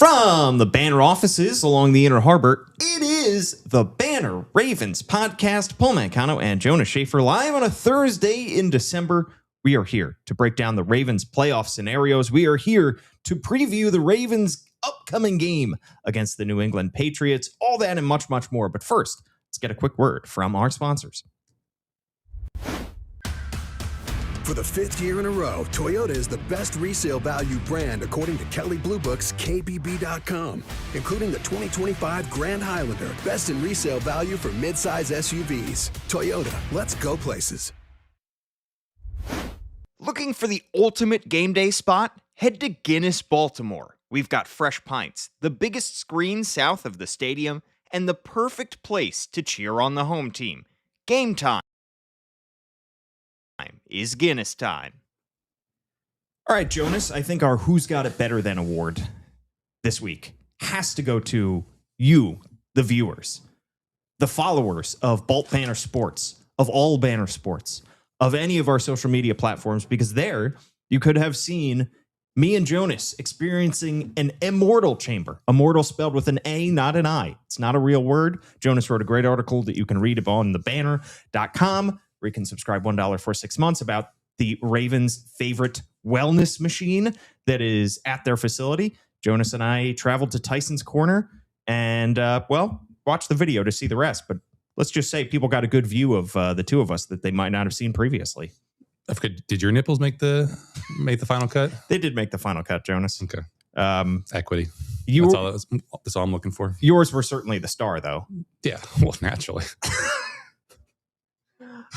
From the Banner offices along the Inner Harbor, it is the Banner Ravens podcast. Paul Mancano and Jonas Shaffer live on a Thursday in December. We are here to break down the Ravens playoff scenarios. We are here to preview the Ravens' upcoming game against the New England Patriots. All that and much, much more. But first, let's get a quick word from our sponsors. For the fifth year in a row, Toyota is the best resale value brand according to Kelley Blue Book's KBB.com, including the 2025 Grand Highlander, best in resale value for midsize SUVs. Toyota, let's go places. Looking for the ultimate game day spot? Head to Guinness, Baltimore. We've got fresh pints, the biggest screen south of the stadium, and the perfect place to cheer on the home team. Game time is Guinness time. All right, Jonas, I think our Who's Got It Better Than award this week has to go to you, the viewers, the followers of Balt Banner Sports, of all Banner Sports, of any of our social media platforms, because there you could have seen me and Jonas experiencing an immortal chamber. Immortal spelled with an A, not an I. It's not a real word. Jonas wrote a great article that you can read on thebanner.com, where you can subscribe $1 for 6 months, about the Ravens' favorite wellness machine that is at their facility. Jonas and I traveled to Tyson's Corner and, watch the video to see the rest. But let's just say people got a good view of the two of us that they might not have seen previously. I forget, did your nipples make the final cut? They did make the final cut, Jonas. Okay. That's Equity. That's all I'm looking for. Yours were certainly the star, though. Yeah, well, naturally.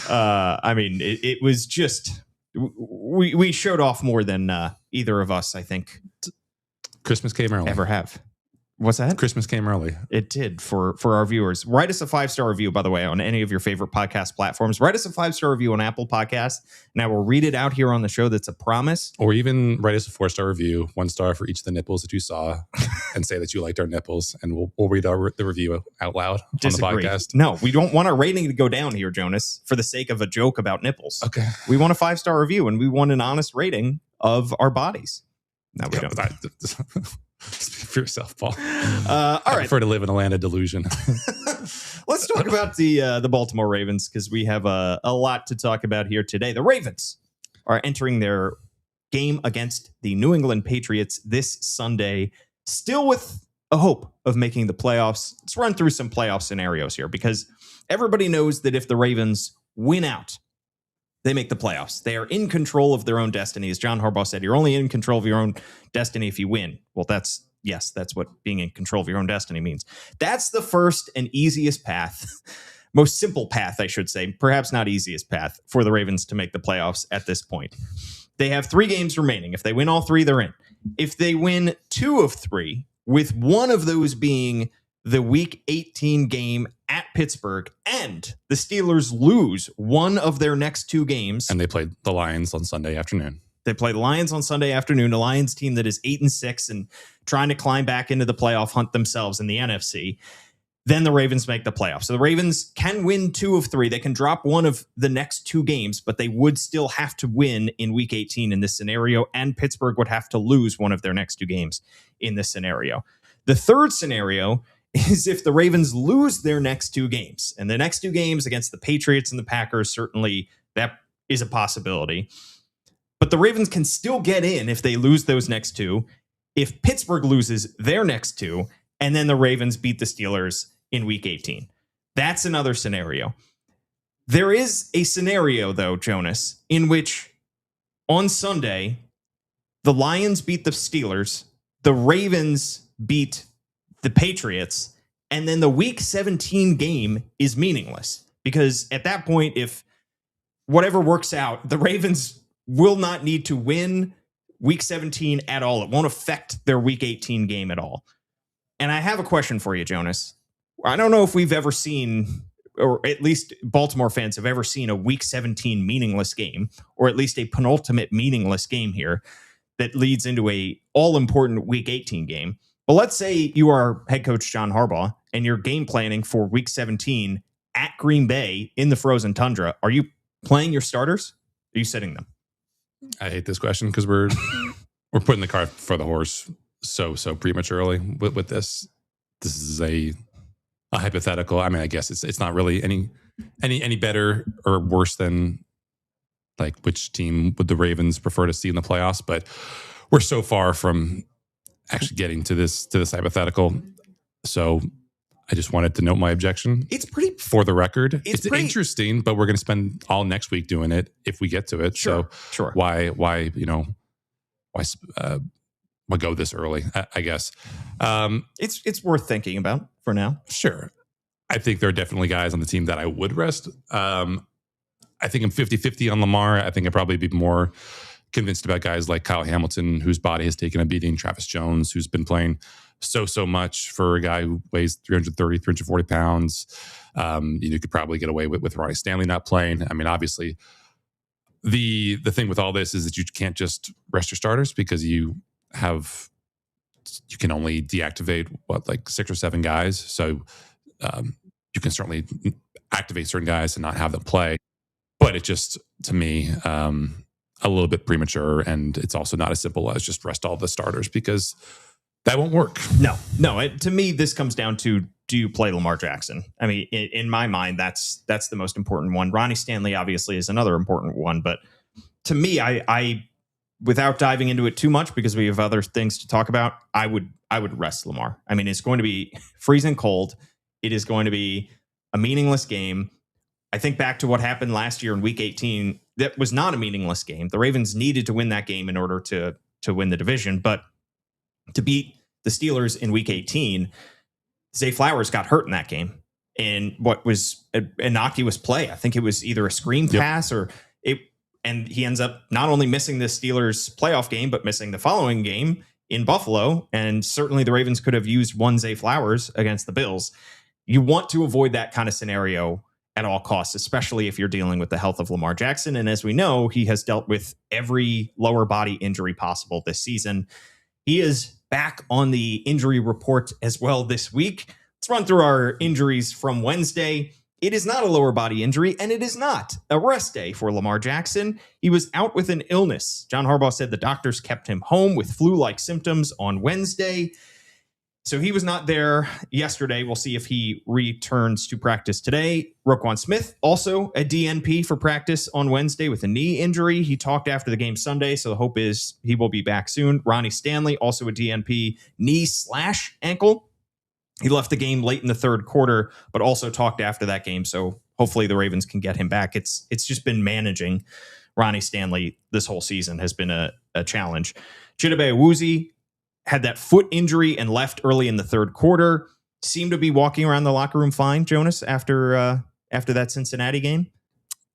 It was just, we showed off more than either of us, I think, Christmas came early. ever have. What's that? Christmas came early. It did for our viewers. Write us a 5-star review, by the way, on any of your favorite podcast platforms. Write us a 5-star review on Apple Podcasts, and I will read it out here on the show. That's a promise. Or even write us a 4-star review, 1 star for each of the nipples that you saw, and say that you liked our nipples, and we'll read the review out loud Disagree. on the podcast. No, we don't want our rating to go down here, Jonas, for the sake of a joke about nipples. Okay. We want a 5-star review, and we want an honest rating of our bodies. No, we don't. Speak for yourself, Paul. All I right. prefer to live in a land of delusion. Let's talk about the Baltimore Ravens, because we have a lot to talk about here today. The Ravens are entering their game against the New England Patriots this Sunday, still with a hope of making the playoffs. Let's run through some playoff scenarios here, because everybody knows that if the Ravens win out, they make the playoffs. They are in control of their own destiny. As John Harbaugh said, you're only in control of your own destiny if you win. Well, that's what being in control of your own destiny means. That's the first and easiest path, most simple path, I should say, perhaps not easiest path for the Ravens to make the playoffs at this point. They have 3 games remaining. If they win all 3, they're in. If they win 2 of 3, with one of those being the Week 18 game at Pittsburgh, and the Steelers lose one of their next 2 games. And they played the Lions on Sunday afternoon. They play the Lions on Sunday afternoon, a Lions team that is 8-6 and trying to climb back into the playoff hunt themselves in the NFC. Then the Ravens make the playoffs. So the Ravens can win 2 of 3. They can drop one of the next 2 games, but they would still have to win in Week 18 in this scenario, and Pittsburgh would have to lose one of their next 2 games in this scenario. The third scenario is if the Ravens lose their next 2 games. And the next 2 games against the Patriots and the Packers, certainly that is a possibility. But the Ravens can still get in if they lose those next 2, if Pittsburgh loses their next 2, and then the Ravens beat the Steelers in Week 18. That's another scenario. There is a scenario, though, Jonas, in which on Sunday, the Lions beat the Steelers, the Ravens beat the Patriots, and then the Week 17 game is meaningless, because at that point, if whatever works out, the Ravens will not need to win Week 17 at all. It won't affect their Week 18 game at all. And I have a question for you, Jonas. I don't know if we've ever seen, or at least Baltimore fans have ever seen, a Week 17 meaningless game, or at least a penultimate meaningless game here that leads into a all-important Week 18 game. But let's say you are head coach John Harbaugh and you're game planning for Week 17 at Green Bay in the frozen tundra. Are you playing your starters? Are you sitting them? I hate this question because we're putting the cart before the horse so prematurely with this. This is a hypothetical. I mean, I guess it's not really any better or worse than like which team would the Ravens prefer to see in the playoffs, but we're so far from actually getting to this hypothetical. So I just wanted to note my objection. It's pretty for the record. It's interesting, but we're going to spend all next week doing it if we get to it. Sure. Why go this early? I guess it's worth thinking about for now. Sure. I think there are definitely guys on the team that I would rest. I think I'm 50-50 on Lamar. I think I'd probably be more convinced about guys like Kyle Hamilton, whose body has taken a beating, Travis Jones, who's been playing so much for a guy who weighs 330, 340 pounds. You could probably get away with Ronnie Stanley not playing. I mean, obviously, the thing with all this is that you can't just rest your starters because you can only deactivate like 6 or 7 guys. So you can certainly activate certain guys and not have them play. But it just, to me, a little bit premature, and it's also not as simple as just rest all the starters because that won't work. No. To me, this comes down to, do you play Lamar Jackson? I mean, in my mind, that's the most important one. Ronnie Stanley obviously is another important one, but to me, I without diving into it too much because we have other things to talk about, I would rest Lamar. I mean, it's going to be freezing cold. It is going to be a meaningless game. I think back to what happened last year in Week 18. That was not a meaningless game. The Ravens needed to win that game in order to win the division, but to beat the Steelers in Week 18, Zay Flowers got hurt in that game in what was an innocuous play. I think it was either a screen pass and he ends up not only missing the Steelers playoff game, but missing the following game in Buffalo. And certainly the Ravens could have used one Zay Flowers against the Bills. You want to avoid that kind of scenario at all costs, especially if you're dealing with the health of Lamar Jackson. And as we know, he has dealt with every lower body injury possible this season. He is back on the injury report as well this week. Let's run through our injuries from Wednesday. It is not a lower body injury, and it is not a rest day for Lamar Jackson. He was out with an illness. John Harbaugh said the doctors kept him home with flu-like symptoms on Wednesday. So he was not there yesterday. We'll see if he returns to practice today. Roquan Smith, also a DNP for practice on Wednesday with a knee injury. He talked after the game Sunday, so the hope is he will be back soon. Ronnie Stanley, also a DNP, knee/ankle. He left the game late in the third quarter, but also talked after that game, so hopefully the Ravens can get him back. It's just been managing Ronnie Stanley this whole season has been a challenge. Chidobe Awuzie had that foot injury and left early in the third quarter. Seemed to be walking around the locker room fine, Jonas, after that Cincinnati game.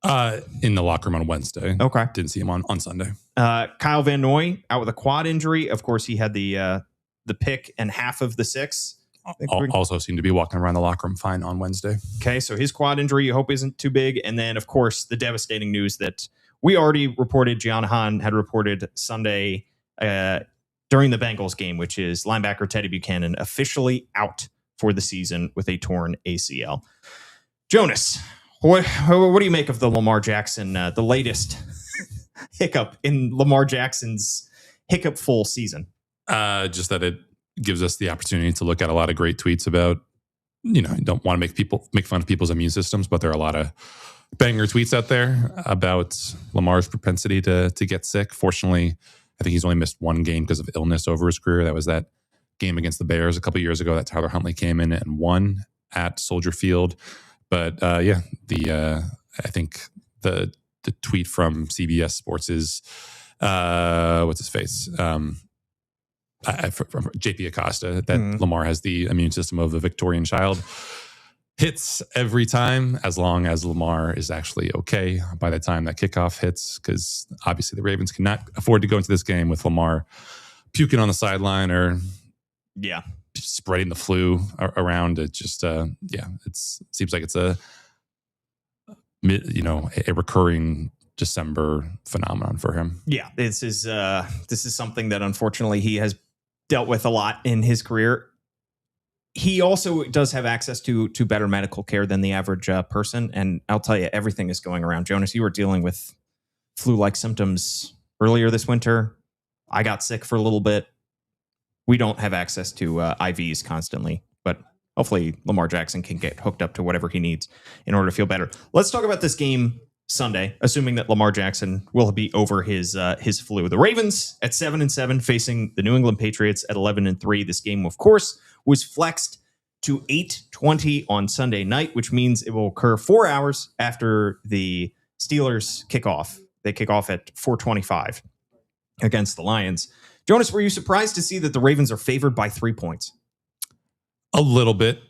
In the locker room on Wednesday. Okay. Didn't see him on Sunday. Kyle Van Noy out with a quad injury. Of course, he had the pick and half of the 6. Also seemed to be walking around the locker room fine on Wednesday. Okay, so his quad injury, you hope isn't too big. And then, of course, the devastating news that we already reported, Gian Hahn had reported Sunday during the Bengals game, which is linebacker Teddy Buchanan officially out for the season with a torn ACL. Jonas, what do you make of the Lamar Jackson, the latest hiccup in Lamar Jackson's hiccup-full season? Just that it gives us the opportunity to look at a lot of great tweets about, you don't want to make fun of people's immune systems, but there are a lot of banger tweets out there about Lamar's propensity to get sick. Fortunately, I think he's only missed one game because of illness over his career. That was that game against the Bears a couple of years ago that Tyler Huntley came in and won at Soldier Field. But I think the tweet from CBS Sports is what's his face? From JP Acosta, that Lamar has the immune system of a Victorian child. Hits every time as long as Lamar is actually okay by the time that kickoff hits, because obviously the Ravens cannot afford to go into this game with Lamar puking on the sideline or spreading the flu around. It just it seems like it's a recurring December phenomenon for him. Yeah, this is something that unfortunately he has dealt with a lot in his career. He also does have access to better medical care than the average person. And I'll tell you, everything is going around. Jonas, you were dealing with flu-like symptoms earlier this winter. I got sick for a little bit. we don't have access to IVs constantly, but hopefully Lamar Jackson can get hooked up to whatever he needs in order to feel better. Let's talk about this game Sunday, assuming that Lamar Jackson will be over his flu. The Ravens at 7-7 facing the New England Patriots at 11-3. This game, of course, was flexed to 8:20 on Sunday night, which means it will occur 4 hours after the Steelers kick off. They kick off at 4:25 against the Lions. Jonas, were you surprised to see that the Ravens are favored by 3 points? A little bit,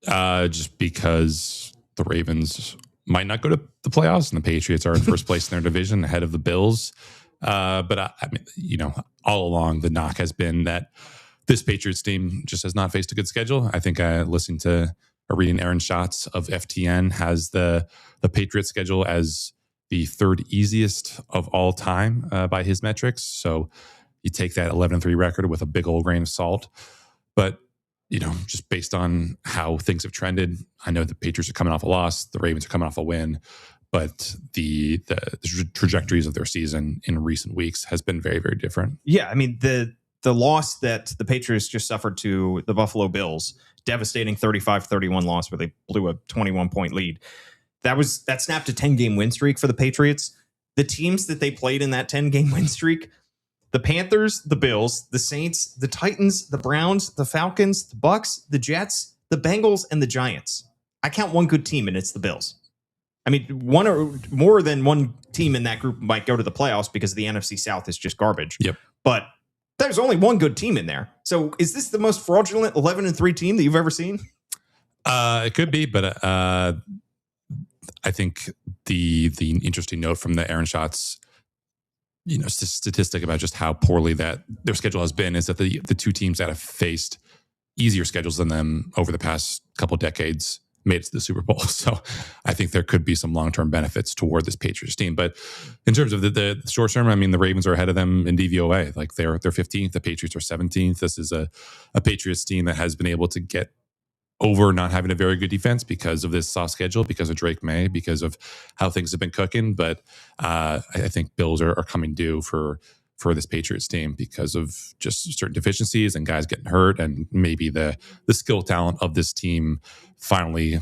just because the Ravens might not go to the playoffs and the Patriots are in first place in their division ahead of the Bills. But I mean, all along the knock has been that this Patriots team just has not faced a good schedule. I think I listened to a reading Aaron Schatz of FTN has the Patriots schedule as the third easiest of all time by his metrics. So you take that 11-3 record with a big old grain of salt. But, just based on how things have trended, I know the Patriots are coming off a loss, the Ravens are coming off a win, but the trajectories of their season in recent weeks has been very, very different. Yeah, I mean, the loss that the Patriots just suffered to the Buffalo Bills, devastating 35-31 loss where they blew a 21-point lead. That snapped a 10-game win streak for the Patriots. The teams that they played in that 10-game win streak, the Panthers, the Bills, the Saints, the Titans, the Browns, the Falcons, the Bucks, the Jets, the Bengals, and the Giants. I count one good team, and it's the Bills. I mean, one or more than one team in that group might go to the playoffs because the NFC South is just garbage. Yep. But there's only one good team in there. So is this the most fraudulent 11-3 team that you've ever seen? It could be, but I think the interesting note from the Aaron Schatz, statistic about just how poorly that their schedule has been is that the two teams that have faced easier schedules than them over the past couple decades made it to the Super Bowl. So I think there could be some long-term benefits toward this Patriots team. But in terms of the short term, I mean, the Ravens are ahead of them in DVOA. Like they're 15th, the Patriots are 17th. This is a Patriots team that has been able to get over not having a very good defense because of this soft schedule, because of Drake May, because of how things have been cooking. But I think Bills are coming due for this Patriots team because of just certain deficiencies and guys getting hurt, and maybe the skill talent of this team finally,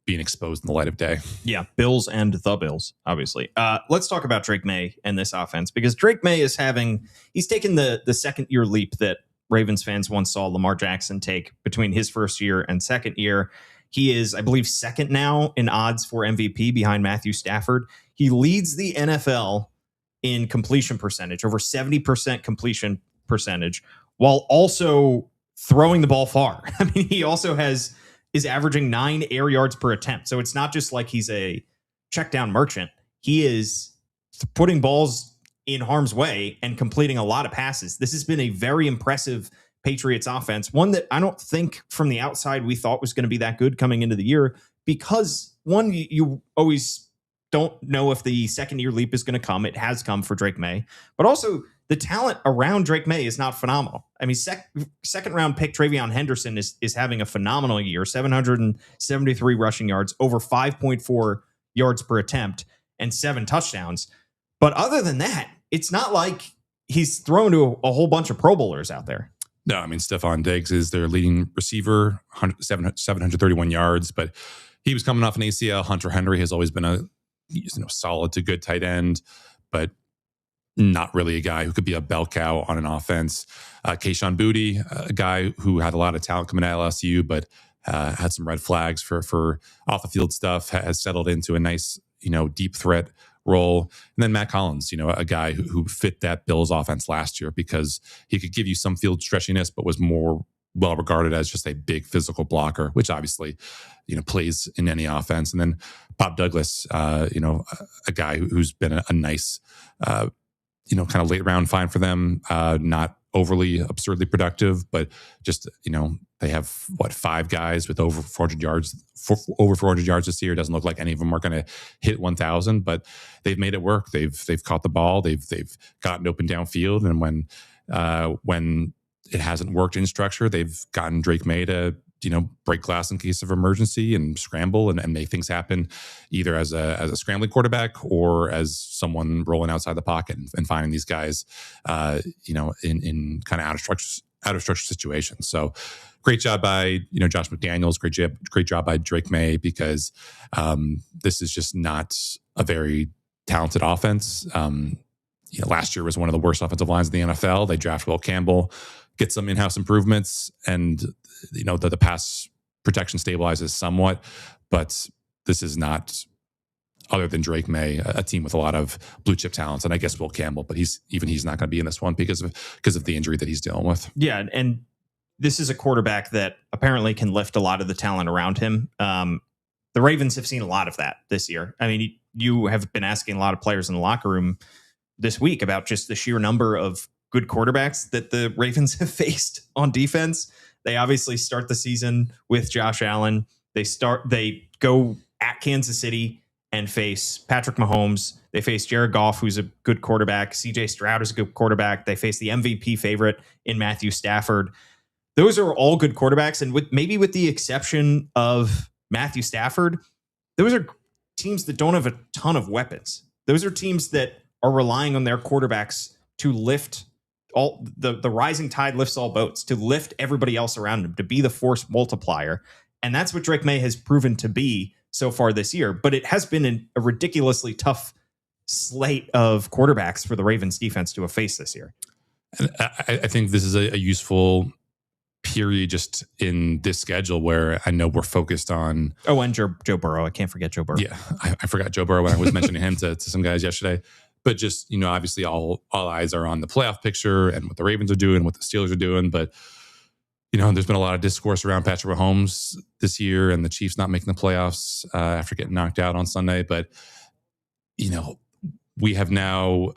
being exposed in the light of day. Yeah, Bills and the Bills, obviously. Let's talk about Drake May and this offense, because Drake May he's taken the second year leap that Ravens fans once saw Lamar Jackson take between his first year and second year. He is, I believe, second now in odds for MVP behind Matthew Stafford. He leads the NFL in completion percentage, over 70% completion percentage, while also throwing the ball far. I mean, he also is averaging 9 air yards per attempt. So it's not just like he's a check down merchant. He is putting balls in harm's way and completing a lot of passes. This has been a very impressive Patriots offense, one that I don't think from the outside we thought was going to be that good coming into the year, because one, you always don't know if the second year leap is going to come. It has come for Drake May, but also the talent around Drake May is not phenomenal. I mean, second round pick Travion Henderson is having a phenomenal year, 773 rushing yards, over 5.4 yards per attempt, and 7 touchdowns. But other than that, it's not like he's thrown to a whole bunch of Pro Bowlers out there. No, I mean, Stephon Diggs is their leading receiver, 731 yards, but he was coming off an ACL. Hunter Henry has always been a solid to good tight end, but not really a guy who could be a bell cow on an offense. Kayshon Boutte, a guy who had a lot of talent coming out of LSU, but had some red flags for off the field stuff, has settled into a nice, deep threat role. And then Matt Collins, a guy who fit that Bills offense last year because he could give you some field stretchiness, but was more well regarded as just a big physical blocker, which obviously, plays in any offense. And then Bob Douglas, a guy who's been a nice, kind of late round find for them, not overly absurdly productive, but just, they have 5 guys with over 400 yards this year. It doesn't look like any of them are going to hit 1,000, but they've made it work. They've caught the ball. They've gotten open downfield. And when it hasn't worked in structure, they've gotten Drake May to, break glass in case of emergency and scramble and make things happen, either as a scrambling quarterback or as someone rolling outside the pocket and finding these guys, in kind of out of structure situations. So great job by Josh McDaniels. Great job by Drake May, because this is just not a very talented offense. Last year was one of the worst offensive lines in the NFL. They draft Will Campbell, get some in-house improvements, and the pass protection stabilizes somewhat, but this is not, other than Drake May, a team with a lot of blue chip talents, and I guess Will Campbell, but he's not going to be in this one because of the injury that he's dealing with. Yeah, and this is a quarterback that apparently can lift a lot of the talent around him. The Ravens have seen a lot of that this year. I mean, you have been asking a lot of players in the locker room this week about just the sheer number of good quarterbacks that the Ravens have faced on defense. They obviously start the season with Josh Allen. They go at Kansas City and face Patrick Mahomes. They face Jared Goff, who's a good quarterback. CJ Stroud is a good quarterback. They face the MVP favorite in Matthew Stafford. Those are all good quarterbacks. And with the exception of Matthew Stafford, those are teams that don't have a ton of weapons. Those are teams that are relying on their quarterbacks to lift all the rising tide lifts all boats, to lift everybody else around them, to be the force multiplier. And that's what Drake May has proven to be so far this year. But it has been a ridiculously tough slate of quarterbacks for the Ravens defense to have faced this year. And I think this is a useful period just in this schedule where I know we're focused on. Oh, and Joe Burrow. I can't forget Joe Burrow. Yeah, I forgot Joe Burrow when I was mentioning him to some guys yesterday. But just, obviously all eyes are on the playoff picture and what the Ravens are doing, what the Steelers are doing. But, there's been a lot of discourse around Patrick Mahomes this year and the Chiefs not making the playoffs after getting knocked out on Sunday. But, we have now,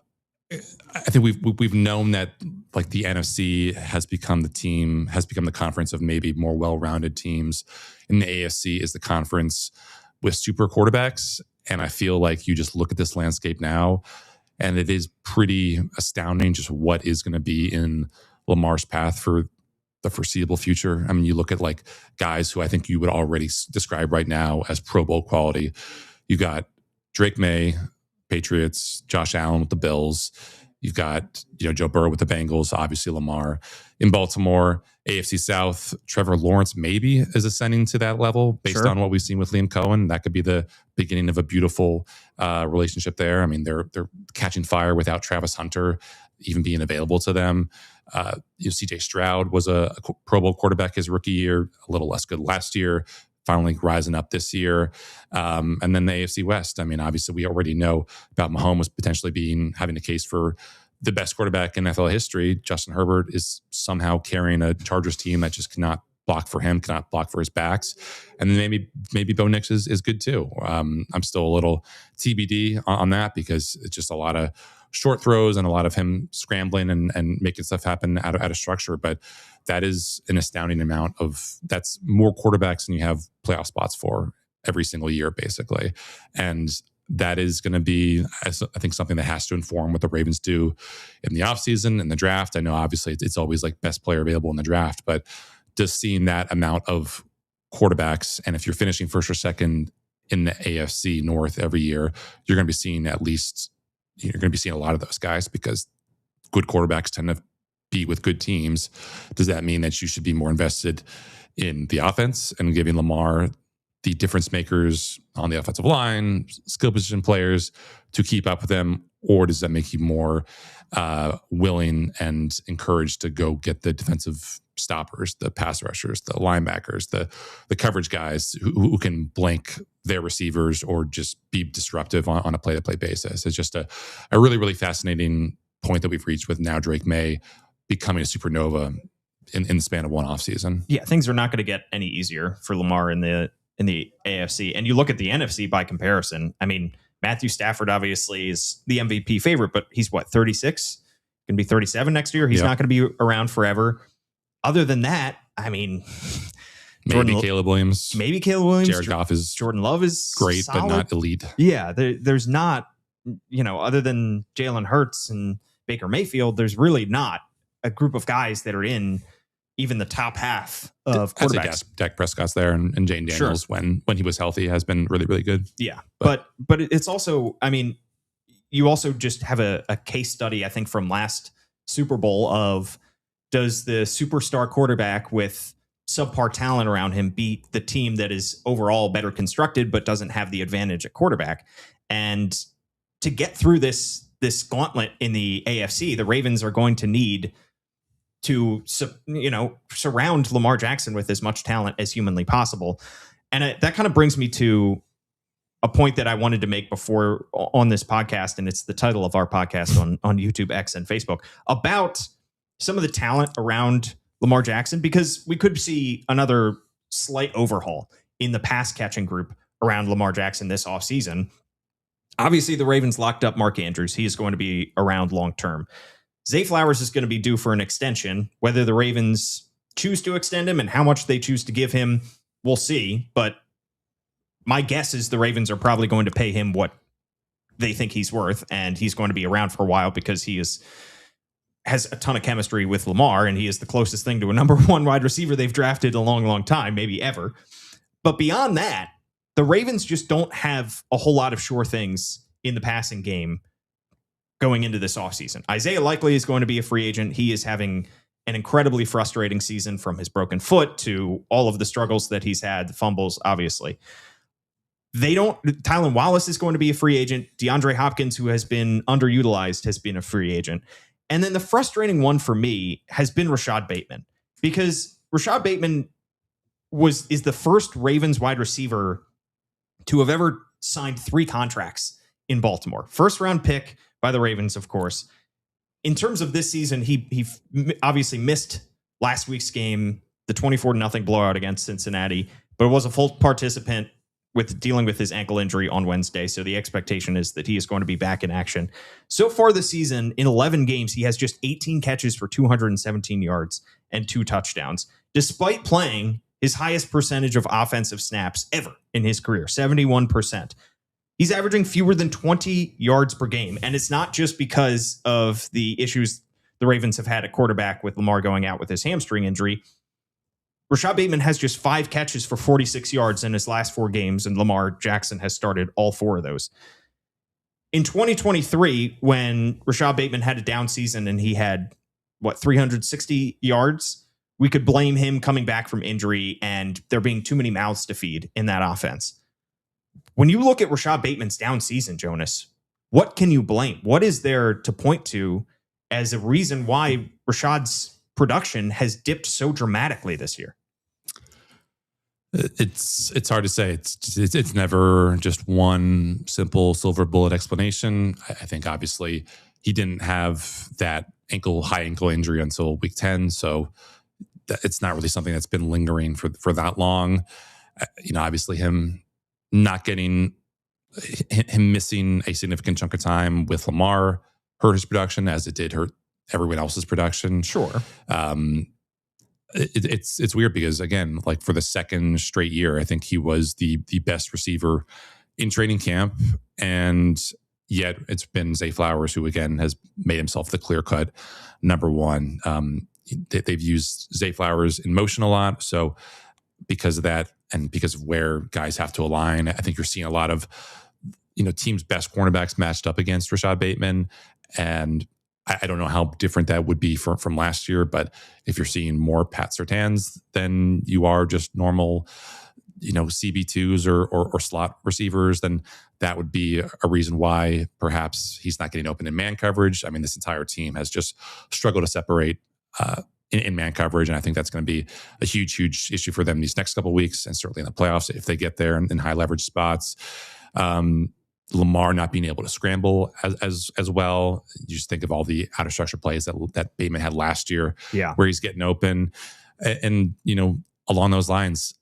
I think we've known that like the NFC has become the conference of maybe more well-rounded teams. And the AFC is the conference with super quarterbacks. And I feel like you just look at this landscape now, and it is pretty astounding just what is going to be in Lamar's path for the foreseeable future. I mean, you look at like guys who I think you would already describe right now as Pro Bowl quality. You got Drake May, Patriots, Josh Allen with the Bills. You've got, Joe Burrow with the Bengals, obviously Lamar. In Baltimore, AFC South, Trevor Lawrence maybe is ascending to that level based on what we've seen with Liam Cohen. That could be the beginning of a beautiful relationship there. I mean, they're catching fire without Travis Hunter even being available to them. CJ Stroud was a Pro Bowl quarterback his rookie year, a little less good last year, finally rising up this year. And then the AFC West. I mean, obviously we already know about Mahomes potentially having a case for the best quarterback in NFL history. Justin Herbert is somehow carrying a Chargers team that just cannot block for him, cannot block for his backs. And then maybe Bo Nix is good too. I'm still a little TBD on that because it's just a lot of short throws and a lot of him scrambling and making stuff happen out of structure. But that is an astounding amount that's more quarterbacks than you have playoff spots for every single year, basically. And that is going to be, I think, something that has to inform what the Ravens do in the offseason and the draft. I know obviously it's always like best player available in the draft, but just seeing that amount of quarterbacks, and if you're finishing first or second in the AFC North every year, you're going to be seeing a lot of those guys because good quarterbacks tend to be with good teams. Does that mean that you should be more invested in the offense and giving Lamar the difference makers on the offensive line, skill position players to keep up with them? Or does that make you more willing and encouraged to go get the defensive stoppers, the pass rushers, the linebackers, the coverage guys who can blank their receivers or just be disruptive on a play-to-play basis? It's just a really, really fascinating point that we've reached with now Drake May becoming a supernova in the span of one offseason. Yeah, things are not going to get any easier for Lamar in the AFC. And you look at the NFC by comparison. I mean, Matthew Stafford obviously is the MVP favorite, but he's 36? Going to be 37 next year. He's not going to be around forever. Other than that, I mean, Caleb Williams. Maybe Caleb Williams. Jared Goff is Jordan Love is great, solid, but not elite. Yeah, there's not, other than Jalen Hurts and Baker Mayfield, there's really not a group of guys that are in even the top half of quarterbacks. Dak Prescott's there, and Jane Daniels, when he was healthy, has been really, really good. Yeah, but it's also, I mean, you also just have a case study, I think, from last Super Bowl of does the superstar quarterback with subpar talent around him beat the team that is overall better constructed but doesn't have the advantage at quarterback? And to get through this gauntlet in the AFC, the Ravens are going to need to surround Lamar Jackson with as much talent as humanly possible. And that kind of brings me to a point that I wanted to make before on this podcast, and it's the title of our podcast on YouTube, X, and Facebook, about some of the talent around Lamar Jackson, because we could see another slight overhaul in the pass catching group around Lamar Jackson this offseason. Obviously, the Ravens locked up Mark Andrews. He is going to be around long term. Zay Flowers is going to be due for an extension. Whether the Ravens choose to extend him and how much they choose to give him, we'll see. But my guess is the Ravens are probably going to pay him what they think he's worth, and he's going to be around for a while because he has a ton of chemistry with Lamar, and he is the closest thing to a number one wide receiver they've drafted a long, long time, maybe ever. But beyond that, the Ravens just don't have a whole lot of sure things in the passing game going into this offseason. Isaiah Likely is going to be a free agent. He is having an incredibly frustrating season, from his broken foot to all of the struggles that he's had, the fumbles, obviously. Tylan Wallace is going to be a free agent. DeAndre Hopkins, who has been underutilized, has been a free agent. And then the frustrating one for me has been Rashod Bateman, because Rashod Bateman is the first Ravens wide receiver to have ever signed 3 contracts in Baltimore. First round pick by the Ravens, of course. In terms of this season, he obviously missed last week's game, the 24-0 blowout against Cincinnati, but was a full participant with dealing with his ankle injury on Wednesday. So the expectation is that he is going to be back in action. So far this season, in 11 games, he has just 18 catches for 217 yards and 2 touchdowns, despite playing his highest percentage of offensive snaps ever in his career, 71%. He's averaging fewer than 20 yards per game. And it's not just because of the issues the Ravens have had at quarterback with Lamar going out with his hamstring injury. Rashod Bateman has just 5 catches for 46 yards in his last 4 games, and Lamar Jackson has started all 4 of those. In 2023, when Rashod Bateman had a down season and he had, 360 yards, we could blame him coming back from injury and there being too many mouths to feed in that offense. When you look at Rashod Bateman's down season, Jonas, what can you blame? What is there to point to as a reason why Rashod's production has dipped so dramatically this year? It's hard to say. It's never just one simple silver bullet explanation. I think obviously he didn't have that high ankle injury until week 10, so it's not really something that's been lingering for that long. Obviously him missing a significant chunk of time with Lamar hurt his production, as it did hurt everyone else's production. Sure. It's weird because, again, like for the second straight year, I think he was the best receiver in training camp, and yet it's been Zay Flowers who, again, has made himself the clear-cut number one. They've used Zay Flowers in motion a lot, so because of that and because of where guys have to align, I think you're seeing a lot of teams' best cornerbacks matched up against Rashod Bateman, and I don't know how different that would be from last year, but if you're seeing more Pat Surtains than you are just normal, CB2s or slot receivers, then that would be a reason why perhaps he's not getting open in man coverage. I mean, this entire team has just struggled to separate in man coverage, and I think that's going to be a huge, huge issue for them these next couple of weeks, and certainly in the playoffs if they get there in high leverage spots. Lamar not being able to scramble as well. You just think of all the out of structure plays that Bateman had last year, where he's getting open, and along those lines,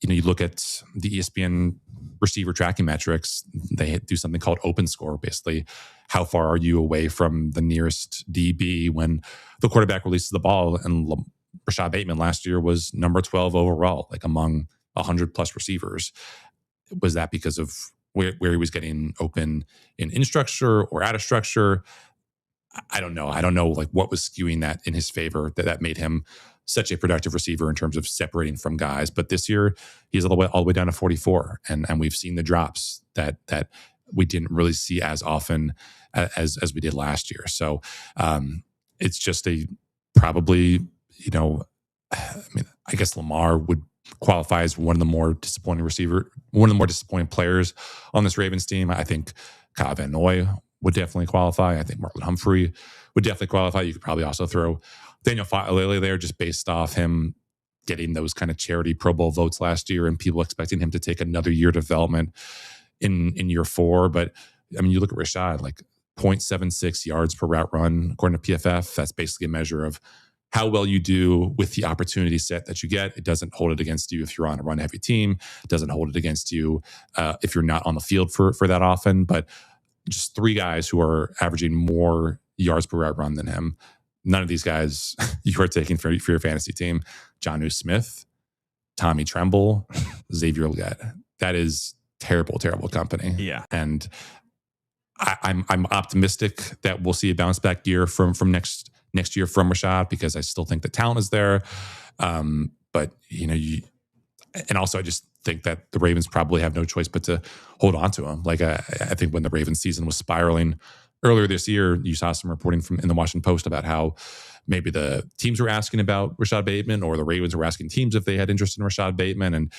you look at the ESPN receiver tracking metrics. They do something called open score, basically how far are you away from the nearest DB when the quarterback releases the ball. And Rashod Bateman last year was number 12 overall, like among 100 plus receivers. Was that because of where he was getting open in structure or out of structure? I don't know. I don't know like what was skewing that in his favor that made him such a productive receiver in terms of separating from guys. But this year he's all the way down to 44, and we've seen the drops that we didn't really see as often as we did last year. So it's just a probably, I guess Lamar would qualify as one of the more disappointing players on this Ravens team. I think Kyle Van Noy would definitely qualify. I think Marlon Humphrey would definitely qualify. You could probably also throw Daniel Fa'alele there just based off him getting those kind of charity Pro Bowl votes last year and people expecting him to take another year of development in year 4. But I mean, you look at Rashod, like 0.76 yards per route run, according to PFF. That's basically a measure of how well you do with the opportunity set that you get. It doesn't hold it against you if you're on a run-heavy team. It doesn't hold it against you if you're not on the field for that often. But just 3 guys who are averaging more yards per route run than him. None of these guys you are taking for your fantasy team. Jonnu Smith, Tommy Tremble, Xavier Legette. That is terrible, terrible company. Yeah. And I'm optimistic that we'll see a bounce back year from next year from Rashod, because I still think the talent is there. But and also I just think that the Ravens probably have no choice but to hold on to him. Like I think when the Ravens season was spiraling earlier this year, you saw some reporting in the Washington Post about how maybe the teams were asking about Rashod Bateman, or the Ravens were asking teams if they had interest in Rashod Bateman. And,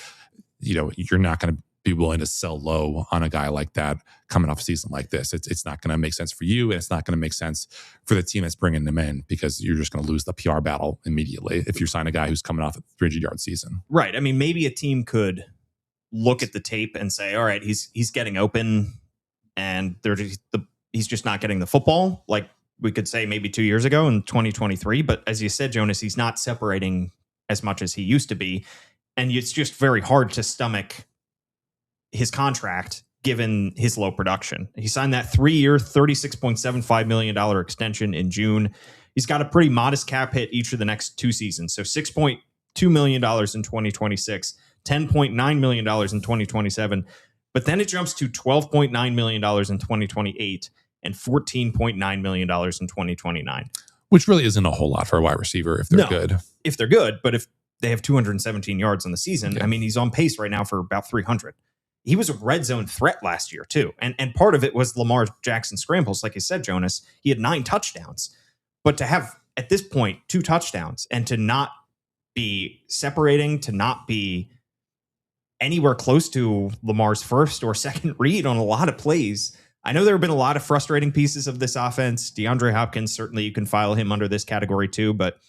you're not going to be willing to sell low on a guy like that coming off a season like this. It's not going to make sense for you, and it's not going to make sense for the team that's bringing them in, because you're just going to lose the PR battle immediately if you sign a guy who's coming off a 300-yard season. Right. I mean, maybe a team could look at the tape and say, all right, he's getting open and he's just not getting the football, like we could say maybe 2 years ago in 2023. But as you said, Jonas, he's not separating as much as he used to be. And it's just very hard to stomach his contract given his low production. He signed that 3-year, $36.75 million extension in June. He's got a pretty modest cap hit each of the next 2 seasons. So $6.2 million in 2026, $10.9 million in 2027. But then it jumps to $12.9 million in 2028 and $14.9 million in 2029. Which really isn't a whole lot for a wide receiver if they're good. If they're good, but if they have 217 yards on the season, I mean, he's on pace right now for about 300. He was a red zone threat last year, too. And part of it was Lamar Jackson scrambles. Like you said, Jonas, he had 9 touchdowns. But to have, at this point, 2 touchdowns and to not be separating, to not be anywhere close to Lamar's first or second read on a lot of plays. I know there have been a lot of frustrating pieces of this offense. DeAndre Hopkins, certainly you can file him under this category too. But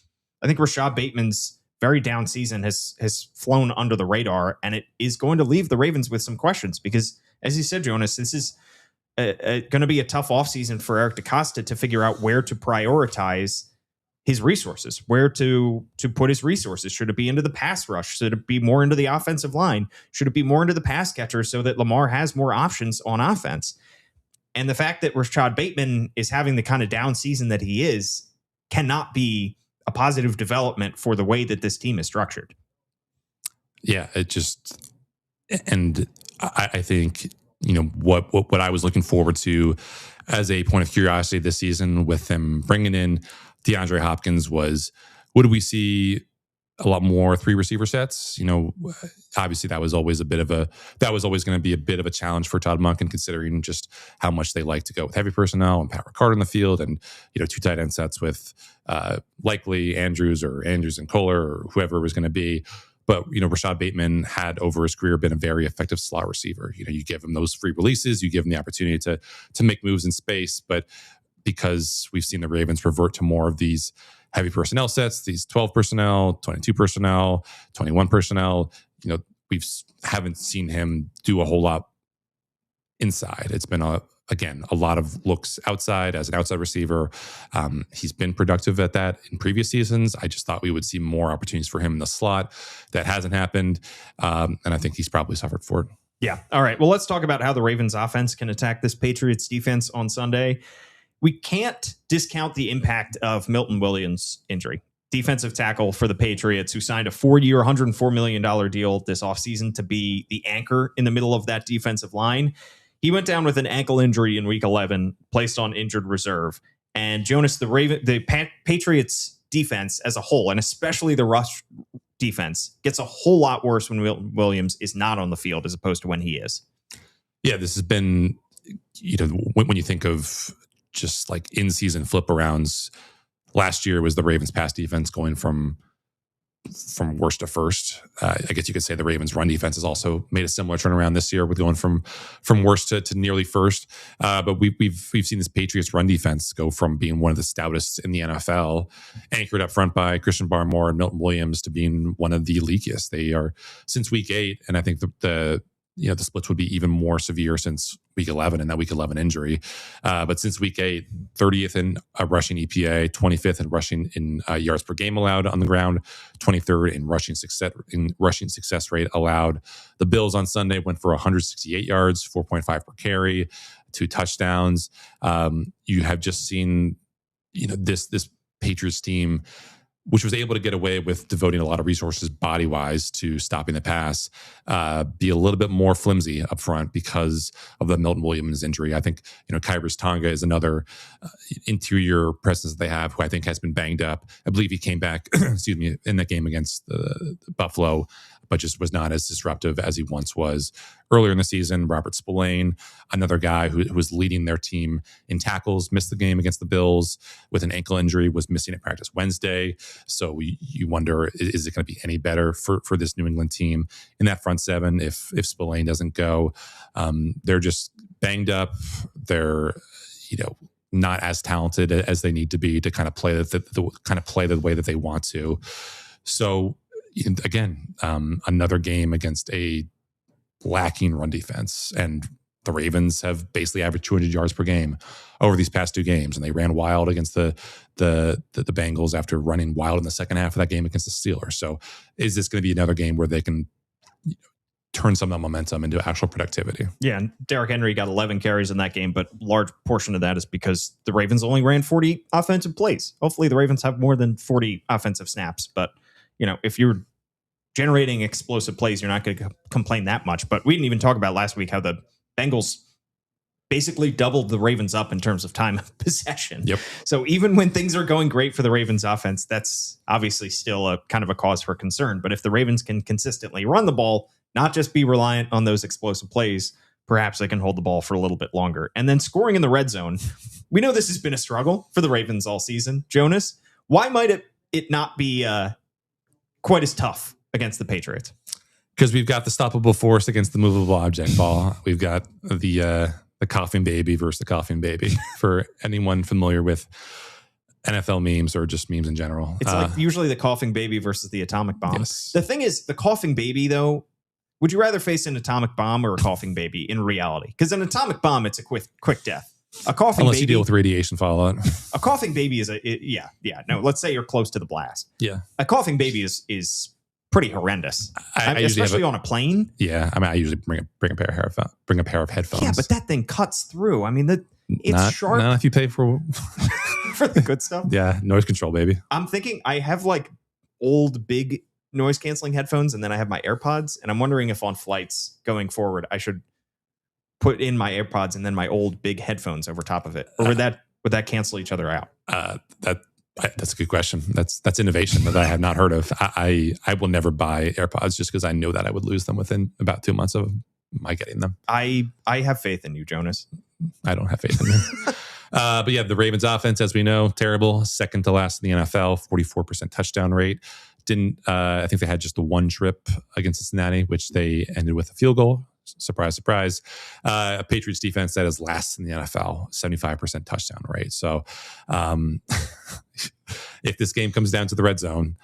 I think Rashod Bateman's very down season has flown under the radar, and it is going to leave the Ravens with some questions because, as you said, Jonas, this is going to be a tough offseason for Eric DeCosta to figure out where to prioritize his resources, where to put his resources. Should it be into the pass rush? Should it be more into the offensive line? Should it be more into the pass catcher so that Lamar has more options on offense? And the fact that Rashod Bateman is having the kind of down season that he is cannot be a positive development for the way that this team is structured. Yeah, and I think, what I was looking forward to as a point of curiosity this season with them bringing in DeAndre Hopkins was, would we see a lot more 3 receiver sets? Obviously that was always going to be a bit of a challenge for Todd Monken, considering just how much they like to go with heavy personnel and Pat Ricard in the field, and 2 tight end sets with likely Andrews and Kohler or whoever it was going to be. But Rashod Bateman had over his career been a very effective slot receiver. You give him those free releases, you give him the opportunity to make moves in space, but because we've seen the Ravens revert to more of these heavy personnel sets, these 12 personnel, 22 personnel, 21 personnel, we haven't seen him do a whole lot inside. It's been a lot of looks outside as an outside receiver. He's been productive at that in previous seasons. I just thought we would see more opportunities for him in the slot. That hasn't happened. And I think he's probably suffered for it. Yeah. All right. Well, let's talk about how the Ravens offense can attack this Patriots defense on Sunday. We can't discount the impact of Milton Williams' injury. Defensive tackle for the Patriots, who signed a 4-year, $104 million deal this offseason to be the anchor in the middle of that defensive line. He went down with an ankle injury in Week 11, placed on injured reserve. And Jonas, the Patriots defense as a whole, and especially the rush defense, gets a whole lot worse when Milton Williams is not on the field as opposed to when he is. Yeah, this has been, when you think of just like in-season flip-arounds, last year was the Ravens pass defense going from worst to first. I guess you could say the Ravens run defense has also made a similar turnaround this year with going from worst to nearly first. But we've seen this Patriots run defense go from being one of the stoutest in the NFL, anchored up front by Christian Barmore and Milton Williams, to being one of the leakiest. They are since week 8, and I think the splits would be even more severe since week 11 and that week 11 injury. But since week 8, 30th in rushing EPA, 25th in rushing in yards per game allowed on the ground, 23rd in rushing success rate allowed. The Bills on Sunday went for 168 yards, 4.5 per carry, 2 touchdowns. You have just seen, this Patriots team, which was able to get away with devoting a lot of resources body-wise to stopping the pass, be a little bit more flimsy up front because of the Milton Williams injury. I think, Kyrus Tonga is another interior presence that they have who I think has been banged up. I believe he came back, in that game against the Buffalo, but just was not as disruptive as he once was earlier in the season. Robert Spillane, another guy who was leading their team in tackles, missed the game against the Bills with an ankle injury, was missing at practice Wednesday. So you wonder, is it going to be any better for this New England team in that front seven if Spillane doesn't go? They're just banged up. They're, not as talented as they need to be to kind of play the way that they want to. So again, another game against a lacking run defense, and the Ravens have basically averaged 200 yards per game over these past 2 games, and they ran wild against the Bengals after running wild in the second half of that game against the Steelers. So, is this going to be another game where they can turn some of that momentum into actual productivity? Yeah, and Derrick Henry got 11 carries in that game, but a large portion of that is because the Ravens only ran 40 offensive plays. Hopefully, the Ravens have more than 40 offensive snaps, but if you're generating explosive plays, you're not going to complain that much. But we didn't even talk about last week how the Bengals basically doubled the Ravens up in terms of time of possession. Yep. So even when things are going great for the Ravens offense, that's obviously still a kind of a cause for concern. But if the Ravens can consistently run the ball, not just be reliant on those explosive plays, perhaps they can hold the ball for a little bit longer. And then scoring in the red zone. We know this has been a struggle for the Ravens all season. Jonas, why might it not be quite as tough against the Patriots? Because we've got the stoppable force against the movable object ball. We've got the coughing baby versus the coughing baby. For anyone familiar with NFL memes or just memes in general, it's like usually the coughing baby versus the atomic bomb. Yes. The thing is, the coughing baby, though, would you rather face an atomic bomb or a coughing baby in reality? Because an atomic bomb, it's a quick death. A coughing unless baby, you deal with radiation fallout. A coughing baby is no. Let's say you're close to the blast. Yeah, a coughing baby is pretty horrendous. I especially on a plane. Yeah, I usually bring a pair of headphones. Yeah, but that thing cuts through. I mean, it's sharp. Not if you pay for for the good stuff. Yeah, noise control, baby. I'm thinking I have like old big noise canceling headphones, and then I have my AirPods, and I'm wondering if on flights going forward I should put in my AirPods and then my old big headphones over top of it, or would that cancel each other out? That's a good question. That's innovation that I have not heard of. I will never buy AirPods just because I know that I would lose them within about 2 months of my getting them. I have faith in you, Jonas. I don't have faith in you. But yeah, the Ravens offense, as we know, terrible. Second to last in the NFL, 44% touchdown rate. I think they had just the one trip against Cincinnati, which they ended with a field goal. Surprise, surprise. A Patriots defense that is last in the NFL, 75% touchdown rate. So if this game comes down to the red zone,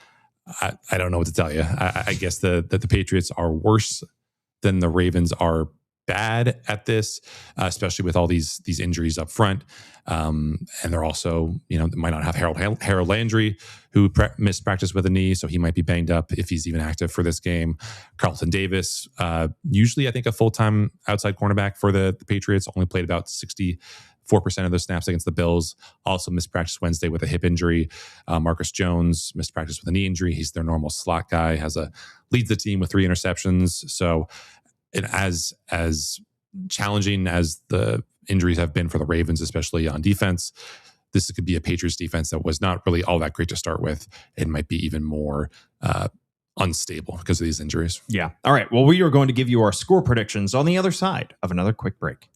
I don't know what to tell you. I guess that the Patriots are worse than the Ravens are bad at this, especially with all these injuries up front. And they're also, they might not have Harold Landry, who missed practice with a knee, so he might be banged up if he's even active for this game. Carlton Davis, usually I think a full-time outside cornerback for the Patriots, only played about 64% of those snaps against the Bills. Also missed practice Wednesday with a hip injury. Marcus Jones missed practice with a knee injury. He's their normal slot guy, leads the team with 3 interceptions. So as challenging as the injuries have been for the Ravens, especially on defense, this could be a Patriots defense that was not really all that great to start with. It might be even more unstable because of these injuries. Yeah. All right. Well, we are going to give you our score predictions on the other side of another quick break.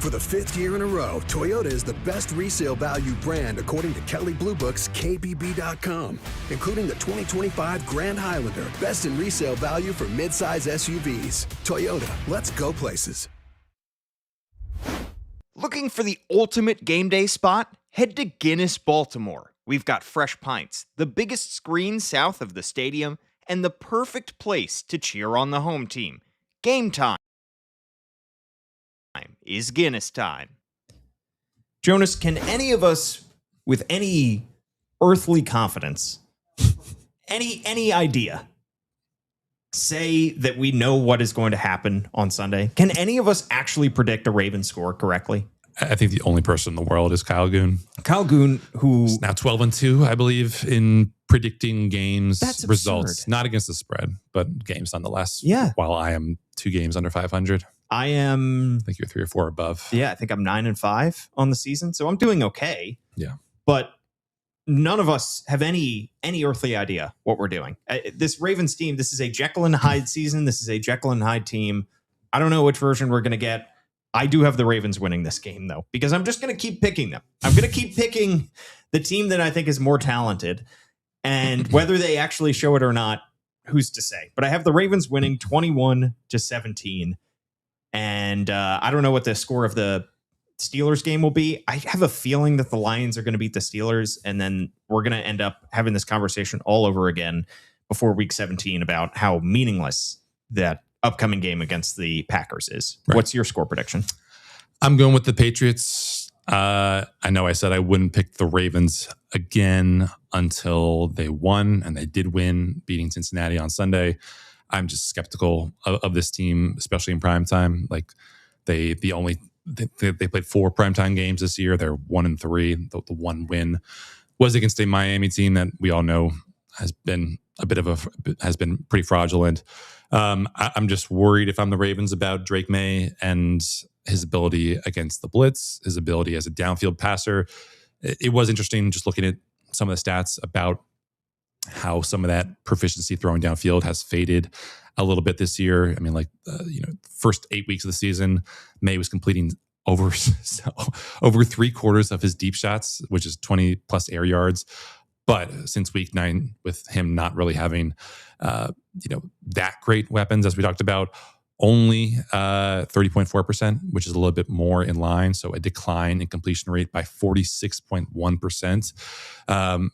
For the fifth year in a row, Toyota is the best resale value brand according to Kelley Blue Book's KBB.com, including the 2025 Grand Highlander, best in resale value for midsize SUVs. Toyota, let's go places. Looking for the ultimate game day spot? Head to Guinness, Baltimore. We've got fresh pints, the biggest screen south of the stadium, and the perfect place to cheer on the home team. Game time is Guinness time. Jonas, can any of us with any earthly confidence, any idea, say that we know what is going to happen on Sunday? Can any of us actually predict a Ravens score correctly? I think the only person in the world is Kyle Goon. Kyle Goon, who's now 12-2, I believe, in predicting games That's results, absurd. not against the spread, but games nonetheless. Yeah. While I am 2 games under 500, I am. I think you're 3 or 4 above. Yeah, I think I'm 9-5 on the season, so I'm doing okay. Yeah. But none of us have any earthly idea what we're doing. This Ravens team, this is a Jekyll and Hyde season. This is a Jekyll and Hyde team. I don't know which version we're going to get. I do have the Ravens winning this game, though, because I'm just going to keep picking them. I'm going to keep picking the team that I think is more talented. And whether they actually show it or not, who's to say? But I have the Ravens winning 21-17. And I don't know what the score of the Steelers game will be. I have a feeling that the Lions are going to beat the Steelers, and then we're going to end up having this conversation all over again before week 17 about how meaningless that upcoming game against the Packers is. Right. What's your score prediction? I'm going with the Patriots. I know I said I wouldn't pick the Ravens again until they won, and they did win, beating Cincinnati on Sunday. I'm just skeptical of this team, especially in primetime. Like they played 4 primetime games this year. They're 1-3. The one win was against a Miami team that we all know has been pretty fraudulent. I'm just worried, if I'm the Ravens, about Drake May and his ability against the blitz, his ability as a downfield passer. It was interesting just looking at some of the stats about how some of that proficiency throwing downfield has faded a little bit this year. I mean, first 8 weeks of the season, May was completing over 3/4 of his deep shots, which is 20 plus air yards. But since week 9, with him not really having, that great weapons, as we talked about, only 30.4%, which is a little bit more in line. So a decline in completion rate by 46.1%.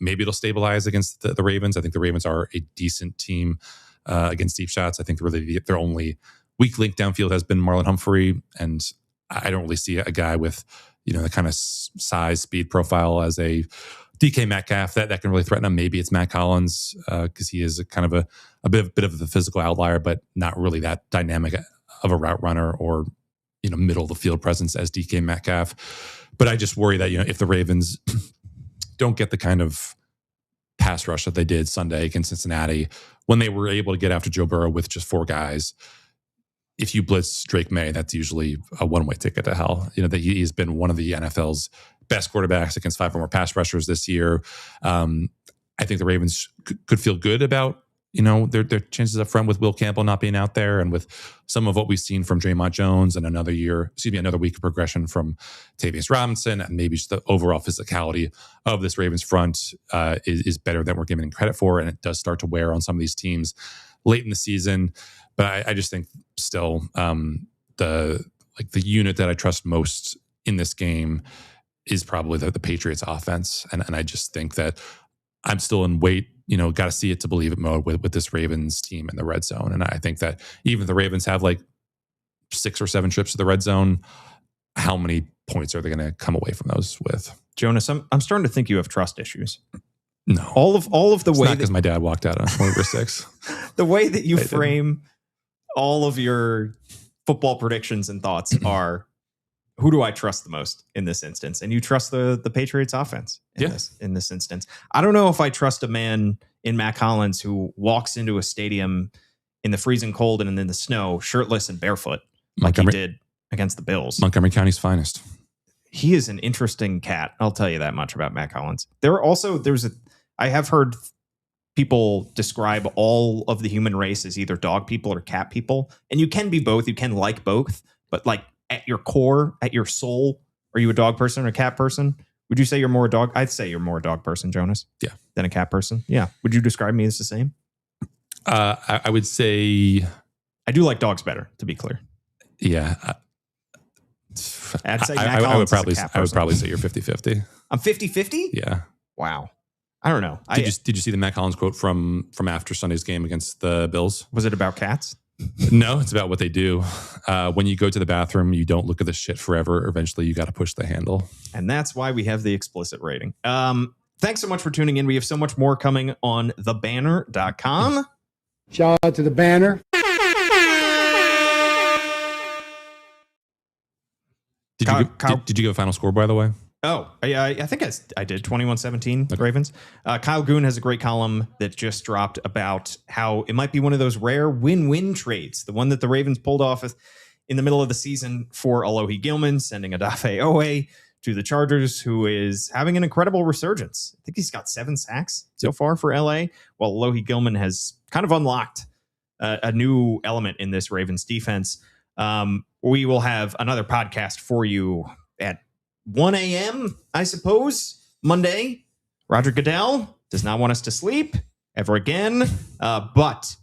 Maybe it'll stabilize against the Ravens. I think the Ravens are a decent team against deep shots. I think really their only weak link downfield has been Marlon Humphrey. And I don't really see a guy with, the kind of size, speed profile as a DK Metcalf that can really threaten him. Maybe it's Matt Collins because he is a kind of a bit of the physical outlier, but not really that dynamic of a route runner or middle of the field presence as DK Metcalf. But I just worry that if the Ravens don't get the kind of pass rush that they did Sunday against Cincinnati, when they were able to get after Joe Burrow with just 4 guys, if you blitz Drake May, that's usually a one-way ticket to hell. That he's been one of the NFL's best quarterbacks against 5 or more pass rushers this year. I think the Ravens could feel good about, their chances up front with Will Campbell not being out there, and with some of what we've seen from Draymond Jones, and another week of progression from Tavius Robinson, and maybe just the overall physicality of this Ravens front is better than we're giving credit for, and it does start to wear on some of these teams late in the season. But I just think still the unit that I trust most in this game is probably the Patriots offense. And I just think that I'm still in wait, got to see it to believe it mode with this Ravens team in the red zone. And I think that even if the Ravens have 6 or 7 trips to the red zone, how many points are they going to come away from those with? Jonas, I'm starting to think you have trust issues. No. All of the it's way not because my dad walked out on 20-6. The way that you frame all of your football predictions and thoughts are, who do I trust the most in this instance? And you trust the Patriots offense in this instance. I don't know if I trust a man in Matt Collins who walks into a stadium in the freezing cold and in the snow, shirtless and barefoot, like he did against the Bills. Montgomery County's finest. He is an interesting cat. I'll tell you that much about Matt Collins. I have heard people describe all of the human race as either dog people or cat people. And you can be both. You can like both. But at your core, at your soul, are you a dog person or a cat person? Would you say you're more a dog? I'd say you're more a dog person, Jonas. Yeah. Than a cat person. Yeah. Would you describe me as the same? I would say I do like dogs better, to be clear. Yeah. I'd say I would probably say you're 50-50. I'm 50-50? Yeah. Wow. I don't know. Did you see the Matt Collins quote from after Sunday's game against the Bills? Was it about cats? No, it's about what they do. When you go to the bathroom, you don't look at the shit forever. Eventually, you got to push the handle. And that's why we have the explicit rating. Thanks so much for tuning in. We have so much more coming on thebanner.com. Shout out to the Banner. Did you give a final score, by the way? Oh, I think I did 21-17 Okay. Ravens. Kyle Goon has a great column that just dropped about how it might be one of those rare win-win trades. The one that the Ravens pulled off in the middle of the season for Alohi Gilman, sending Odafe Owe to the Chargers, who is having an incredible resurgence. I think he's got 7 sacks so far for LA, while Alohi Gilman has kind of unlocked a new element in this Ravens defense. We will have another podcast for you at 1 a.m., I suppose, Monday. Roger Goodell does not want us to sleep ever again. But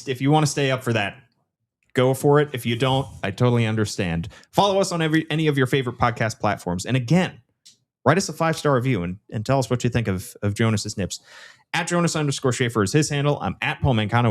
if you want to stay up for that, go for it. If you don't, I totally understand. Follow us on any of your favorite podcast platforms. And again, write us a 5-star review and tell us what you think of Jonas's nips. At Jonas_Shaffer is his handle. I'm at Paul Mancano.